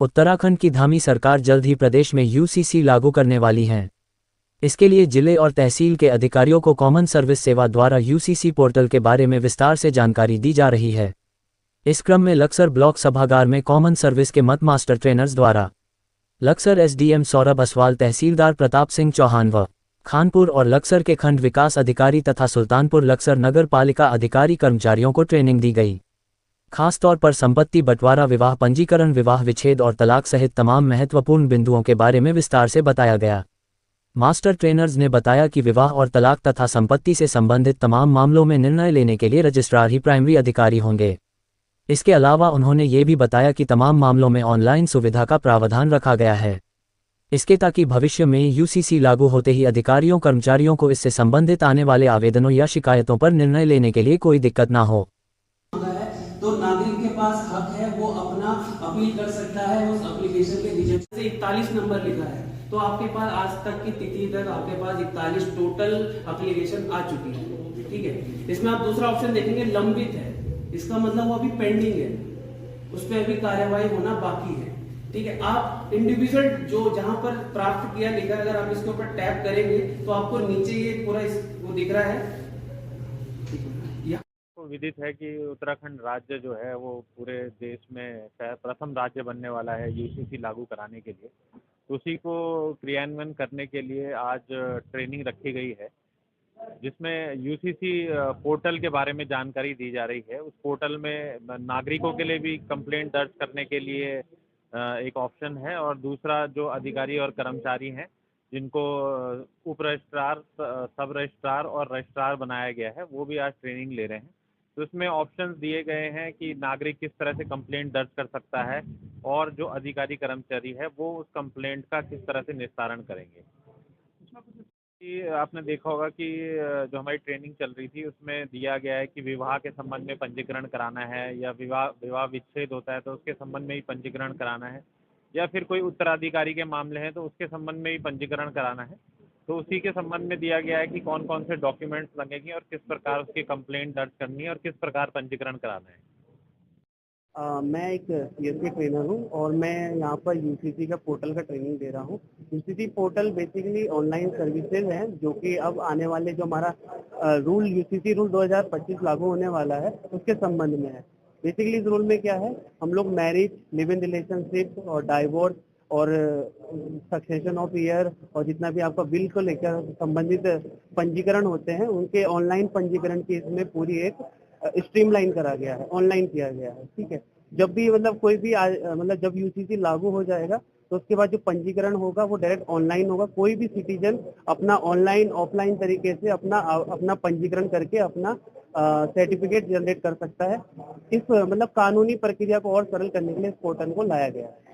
उत्तराखंड की धामी सरकार जल्द ही प्रदेश में यूसीसी लागू करने वाली है। इसके लिए जिले और तहसील के अधिकारियों को कॉमन सर्विस सेवा द्वारा यूसीसी पोर्टल के बारे में विस्तार से जानकारी दी जा रही है। इस क्रम में लक्सर ब्लॉक सभागार में कॉमन सर्विस के मत मास्टर ट्रेनर्स द्वारा लक्सर एसडीएम सौरभ असवाल, तहसीलदार प्रताप सिंह चौहान व खानपुर और लक्सर के खंड विकास अधिकारी तथा सुल्तानपुर लक्सर नगर पालिका अधिकारी कर्मचारियों को ट्रेनिंग दी गई। खासतौर पर संपत्ति बंटवारा, विवाह पंजीकरण, विवाह विच्छेद और तलाक सहित तमाम महत्वपूर्ण बिंदुओं के बारे में विस्तार से बताया गया। मास्टर ट्रेनर्स ने बताया कि विवाह और तलाक तथा संपत्ति से संबंधित तमाम मामलों में निर्णय लेने के लिए रजिस्ट्रार ही प्राइमरी अधिकारी होंगे। इसके अलावा उन्होंने ये भी बताया कि तमाम मामलों में ऑनलाइन सुविधा का प्रावधान रखा गया है, इसके ताकि भविष्य में यूसीसी लागू होते ही अधिकारियों कर्मचारियों को इससे संबंधित आने वाले आवेदनों या शिकायतों पर निर्णय लेने के लिए कोई दिक्कत ना हो। तो नागरिक के पास हक है, वो अपना अपील कर सकता है उस एप्लीकेशन के नीचे से 41 नंबर लिखा है। तो आपके पास आज तक की तिथि तक आपके पास 41 टोटल एप्लीकेशन आ चुकी है। ठीक है, इसमें आप दूसरा ऑप्शन देखेंगे लंबित है, इसका मतलब वो अभी पेंडिंग है, उस पर अभी कार्यवाही होना बाकी है। ठीक है, आप इंडिविजुअल जो जहां पर प्राप्त किया लिखा है, अगर आप इसके ऊपर टैप करेंगे तो आपको नीचे ये पूरा वो दिख रहा है। विदित है कि उत्तराखंड राज्य जो है वो पूरे देश में शायद प्रथम राज्य बनने वाला है यूसीसी लागू कराने के लिए। उसी को क्रियान्वयन करने के लिए आज ट्रेनिंग रखी गई है, जिसमें यूसीसी पोर्टल के बारे में जानकारी दी जा रही है। उस पोर्टल में नागरिकों के लिए भी कंप्लेंट दर्ज करने के लिए एक ऑप्शन है, और दूसरा जो अधिकारी और कर्मचारी हैं जिनको उप रजिस्ट्रार, सब रजिस्ट्रार और रजिस्ट्रार बनाया गया है, वो भी आज ट्रेनिंग ले रहे हैं। तो इसमें ऑप्शंस दिए गए हैं कि नागरिक किस तरह से कंप्लेंट दर्ज कर सकता है और जो अधिकारी कर्मचारी है वो उस कंप्लेंट का किस तरह से निस्तारण करेंगे। कि आपने देखा होगा कि जो हमारी ट्रेनिंग चल रही थी उसमें दिया गया है कि विवाह के संबंध में पंजीकरण कराना है, या विवाह विच्छेद होता है तो उसके संबंध में ही पंजीकरण कराना है, या फिर कोई उत्तराधिकारी के मामले हैं तो उसके संबंध में ही पंजीकरण कराना है। तो उसी के संबंध में दिया गया है कि कौन कौन से डॉक्यूमेंट्स लगेंगे और किस प्रकार उसकी कंप्लेंट दर्ज करनी है और किस प्रकार पंजीकरण कराना है। मैं एक सीएससी ट्रेनर हूँ और मैं यहाँ पर यूसीसी का पोर्टल का ट्रेनिंग दे रहा हूँ। UCC portal basically online services है जो कि अब आने वाले जो हमारा रूल यूसीसी रूल 2025 लागू होने वाला है उसके संबंध में है। बेसिकली इस रूल में क्या है, हम लोग मैरिज, लिव इन रिलेशनशिप और डाइवोर्स और सक्सेशन ऑफ ईयर और जितना भी आपका बिल को लेकर संबंधित पंजीकरण होते हैं उनके ऑनलाइन पंजीकरण की इसमें पूरी एक स्ट्रीमलाइन करा गया है, ऑनलाइन किया गया है। ठीक है, जब भी मतलब कोई भी मतलब जब यूसीसी लागू हो जाएगा तो उसके बाद जो पंजीकरण होगा वो डायरेक्ट ऑनलाइन होगा। कोई भी सिटीजन अपना ऑनलाइन ऑफलाइन तरीके से अपना पंजीकरण करके अपना सर्टिफिकेट जनरेट कर सकता है। इस मतलब कानूनी प्रक्रिया को और सरल करने के लिए इस पोर्टल को लाया गया है।